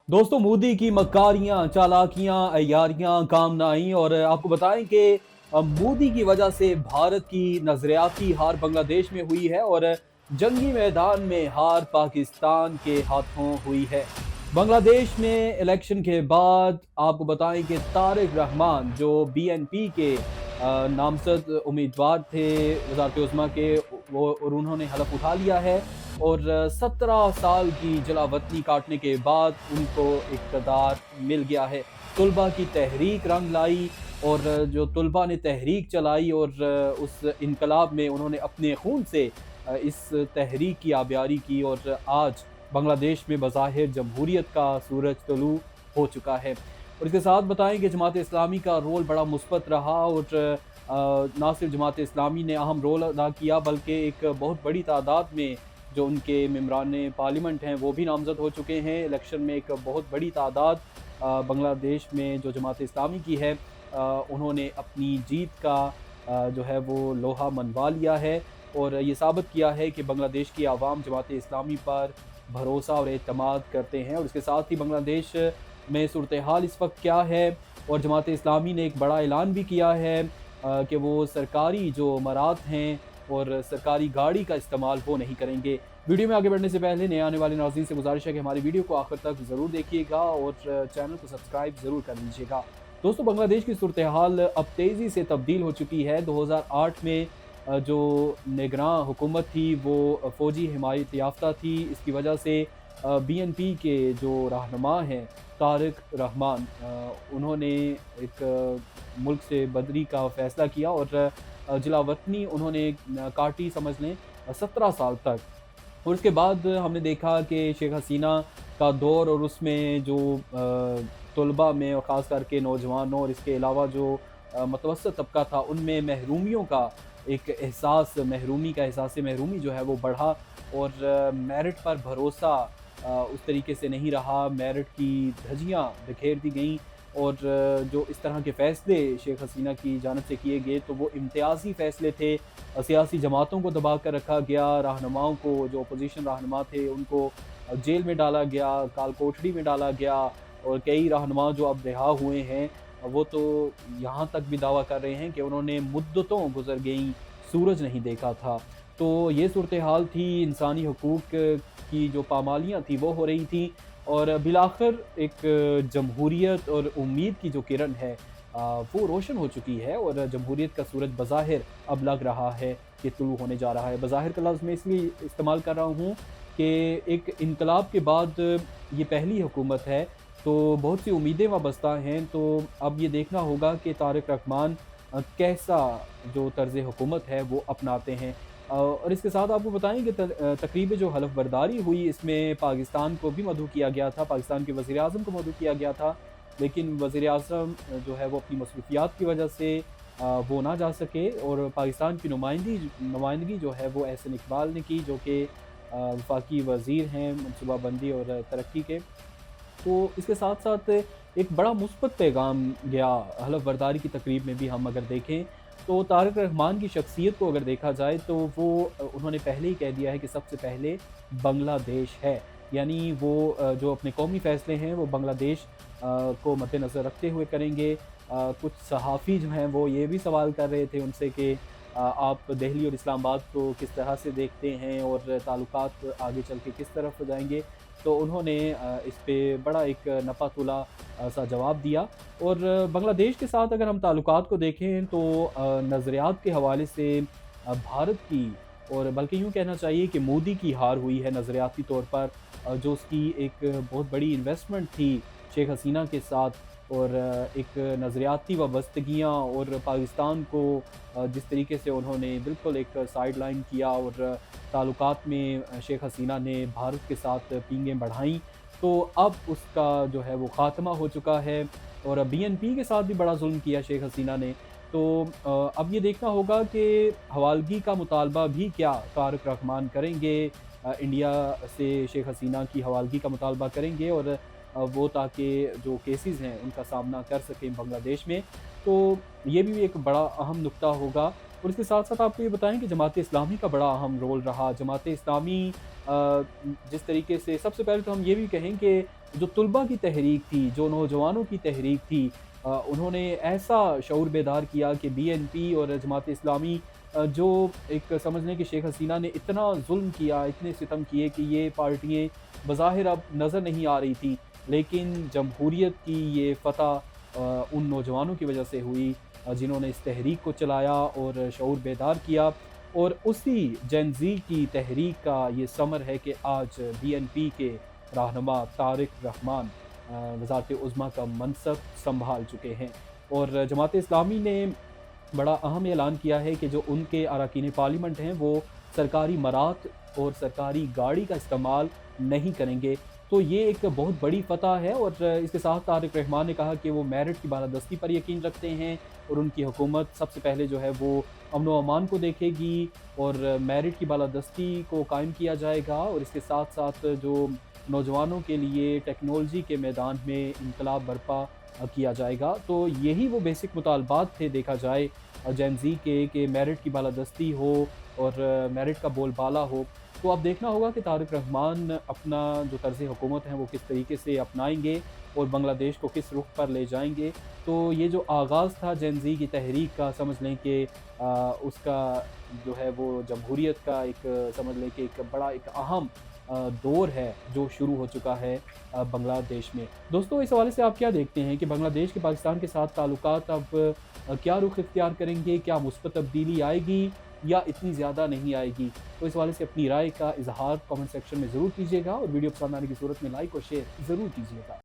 दोस्तों मोदी की मक्कारियां, चालाकियां, अय्यारियां काम न आईं और आपको बताएं कि मोदी की वजह से भारत की नजरियाती हार बांग्लादेश में हुई है और जंगी मैदान में हार पाकिस्तान के हाथों हुई है। बांग्लादेश में इलेक्शन के बाद आपको बताएं कि तारिक रहमान जो बीएनपी के नामजद उम्मीदवार थे वज़ारत उज़्मा के, वो और उन्होंने हलफ उठा लिया है और 17 साल की जलावतनी काटने के बाद उनको इक़्तिदार मिल गया है। तुलबा की तहरीक रंग लाई और जो तुलबा ने तहरीक चलाई और उस इनकलाब में उन्होंने अपने खून से इस तहरीक की आबियारी की और आज बांग्लादेश में बज़ाहिर जमहूरियत का सूरज तुलू हो चुका है। और इसके साथ बताएं कि जमात इस्लामी का रोल बड़ा मुस्बत रहा और ना सिर्फ जमात इस्लामी ने अहम रोल अदा किया बल्कि एक बहुत बड़ी तादाद में जो उनके मेम्बरान पार्लियामेंट हैं वो भी नामज़द हो चुके हैं। इलेक्शन में एक बहुत बड़ी तादाद बांग्लादेश में जो जमात इस्लामी की है, उन्होंने अपनी जीत का जो है वो लोहा मनवा लिया है और ये साबित किया है कि बांग्लादेश की आवाम जमात इस्लामी पर भरोसा और एतमाद करते हैं। और इसके साथ ही बांग्लादेश में सूरत हाल इस वक्त क्या है, और जमात इस्लामी ने एक बड़ा ऐलान भी किया है कि वो सरकारी जो मरात हैं और सरकारी गाड़ी का इस्तेमाल वो नहीं करेंगे। वीडियो में आगे बढ़ने से पहले नए आने वाले नाज़रीन से गुजारिश है कि हमारी वीडियो को आखिर तक ज़रूर देखिएगा और चैनल को सब्सक्राइब ज़रूर कर लीजिएगा। दोस्तों बांग्लादेश की सूरत हाल अब तेज़ी से तब्दील हो चुकी है। 2008 में जो निगरान हुकूमत थी वो फ़ौजी हिमायत याफ्ता थी। इसकी वजह से बीएनपी के जो रहनुमा हैं तारिक रहमान, उन्होंने एक मुल्क से बदरी का फ़ैसला किया और जलावतनी उन्होंने काटी समझ लें 17 साल तक। और उसके बाद हमने देखा कि शेख हसीना का दौर और उसमें जो तलबा में और ख़ास करके नौजवानों और इसके अलावा जो मतवसत तबका था उनमें महरूमियों का एक एहसास, महरूमी का एहसास महरूमी जो है वो बढ़ा और मेरिट पर भरोसा उस तरीके से नहीं रहा। मेरिट की धज्जियाँ बिखेर दी गईं और जो इस तरह के फ़ैसले शेख हसीना की जानिब से किए गए तो वो इम्तियाज़ी फ़ैसले थे। सियासी जमातों को दबा कर रखा गया, रहनुमाओं को, जो अपोज़िशन रहनुमा थे उनको जेल में डाला गया, काल कोठरी में डाला गया और कई रहनुमा जो अब रिहा हुए हैं वो तो यहाँ तक भी दावा कर रहे हैं कि उन्होंने मुद्दतों गुज़र गईं, सूरज नहीं देखा था। तो ये सूरत हाल थी, इंसानी हकूक़ की जो पामालियाँ थी वो हो रही थी और बिलाखिर एक जमहूरियत और उम्मीद की जो किरण है वो रोशन हो चुकी है और जमहूरियत का सूरज बज़ाहिर अब लग रहा है कि तुलू होने जा रहा है। बज़ाहिर का लफ्ज़ मैं इसलिए इस्तेमाल कर रहा हूँ कि एक इनकलाब के बाद ये पहली हुकूमत है, तो बहुत सी उम्मीदें वाबस्ता हैं। तो अब ये देखना होगा कि तारिक रहमान कैसा जो तर्ज़ हुकूमत है वो अपनाते हैं। और इसके साथ आपको बताएँ कि तकरीब जो हलफ बर्दारी हुई इसमें पाकिस्तान को भी मदऊ किया गया था, पाकिस्तान के वज़ीर-ए-आज़म को मदऊ किया गया था, लेकिन वज़ीर-ए-आज़म जो है वो अपनी मसरूफ़ियात की वजह से वो ना जा सके और पाकिस्तान की नुमाइंदगी जो है वो एहसन इकबाल ने की, जो कि वफ़ाकी वज़ीर हैं मनसूबाबंदी और तरक्की के। तो इसके साथ-साथ एक बड़ा मुस्बत पैगाम गया हलफ बर्दारी की तकरीब में भी। हम अगर देखें तो तारिक रहमान की शख्सियत को अगर देखा जाए तो वो उन्होंने पहले ही कह दिया है कि सबसे पहले बांग्लादेश है। यानी वो जो अपने कौमी फ़ैसले हैं वो बांग्लादेश को मद्देनज़र रखते हुए करेंगे। कुछ सहाफ़ी जो हैं वो ये भी सवाल कर रहे थे उनसे कि आप दिल्ली और इस्लामाबाद को किस तरह से देखते हैं और ताल्लुकात आगे चल के किस तरफ जाएँगे। तो उन्होंने इस पे बड़ा एक नपा-तुला सा जवाब दिया। और बांग्लादेश के साथ अगर हम ताल्लुकात को देखें तो नज़रियात के हवाले से भारत की, और बल्कि यूँ कहना चाहिए कि मोदी की हार हुई है नज़रियाती तौर पर। जो उसकी एक बहुत बड़ी इन्वेस्टमेंट थी शेख हसीना के साथ और एक नज़रियाती वाबस्तगियाँ और पाकिस्तान को जिस तरीके से उन्होंने बिल्कुल एक साइड लाइन किया और ताल्लुकात में शेख हसीना ने भारत के साथ पींगें बढ़ाईं, तो अब उसका जो है वो ख़ात्मा हो चुका है। और बीएनपी के साथ भी बड़ा ज़ुल्म किया शेख हसीना ने। तो अब ये देखना होगा कि हवालगी का मुतालबा भी क्या तारिक रहमान करेंगे, इंडिया से शेख हसीना की हवालगी का मुतालबा करेंगे और वो ताकि जो केसेस हैं उनका सामना कर सकें बांग्लादेश में। तो ये भी एक बड़ा अहम नुक्ता होगा। और इसके साथ-साथ आपको ये बताएँ कि जमात इस्लामी का बड़ा अहम रोल रहा। जमात इस्लामी जिस तरीके से, सबसे पहले तो हम ये भी कहें कि जो तुलबा की तहरीक थी, जो नौजवानों की तहरीक थी, उन्होंने ऐसा शऊर बेदार किया कि बीएनपी और जमात इस्लामी जो एक समझ लें कि शेख हसीना ने इतना ज़ुल्म किया, इतने सितम किए कि ये पार्टियाँ बज़ाहिर अब नज़र नहीं आ रही थी, लेकिन जमहूरियत की ये फ़तह उन नौजवानों की वजह से हुई, जिन्होंने इस तहरीक को चलाया और शऊर बेदार किया। और उसी जेन ज़ी की तहरीक का ये समर है कि आज बीएनपी के रहनुमा तारिक रहमान वज़ारत उज़्मा का मनसब सँभाल चुके हैं। और जमात इस्लामी ने बड़ा अहम ऐलान किया है कि जो उनके अरकान पार्लियामेंट हैं वो सरकारी मरात और सरकारी गाड़ी का इस्तेमाल नहीं करेंगे। तो ये एक बहुत बड़ी फ़तह है और इसके साथ तारिक रहमान ने कहा कि वो मेरिट की बालादस्ती पर यकीन रखते हैं और उनकी हुकूमत सबसे पहले जो है वो अमन व अमान को देखेगी और मेरिट की बालादस्ती को कायम किया जाएगा और इसके साथ-साथ जो नौजवानों के लिए टेक्नोलॉजी के मैदान में इनकलाब बर्पा किया जाएगा। तो यही वो बेसिक मुतालबात थे देखा जाए जेन ज़ी के कि मेरिट की बालादस्ती हो और मेरिट का बोलबाला हो। तो अब देखना होगा कि तारिक रहमान अपना जो तर्ज़ हुकूमत है वो किस तरीके से अपनाएँगे और बांग्लादेश को किस रुख पर ले जाएँगे। तो ये जो आगाज़ था जेन ज़ी की तहरीक का समझ लें कि उसका जो है वो जमहूरियत का एक समझ लें कि एक बड़ा एक अहम दौर है जो शुरू हो चुका है बांग्लादेश में। दोस्तों इस हवाले से आप क्या देखते हैं कि बांग्लादेश के पाकिस्तान के साथ ताल्लुकात अब क्या रुख इख्तियार करेंगे? क्या मुस्बत तब्दीली आएगी या इतनी ज़्यादा नहीं आएगी? तो इस हवाले से अपनी राय का इज़हार कमेंट सेक्शन में ज़रूर कीजिएगा और वीडियो पसंद आने की सूरत में लाइक और शेयर ज़रूर कीजिएगा।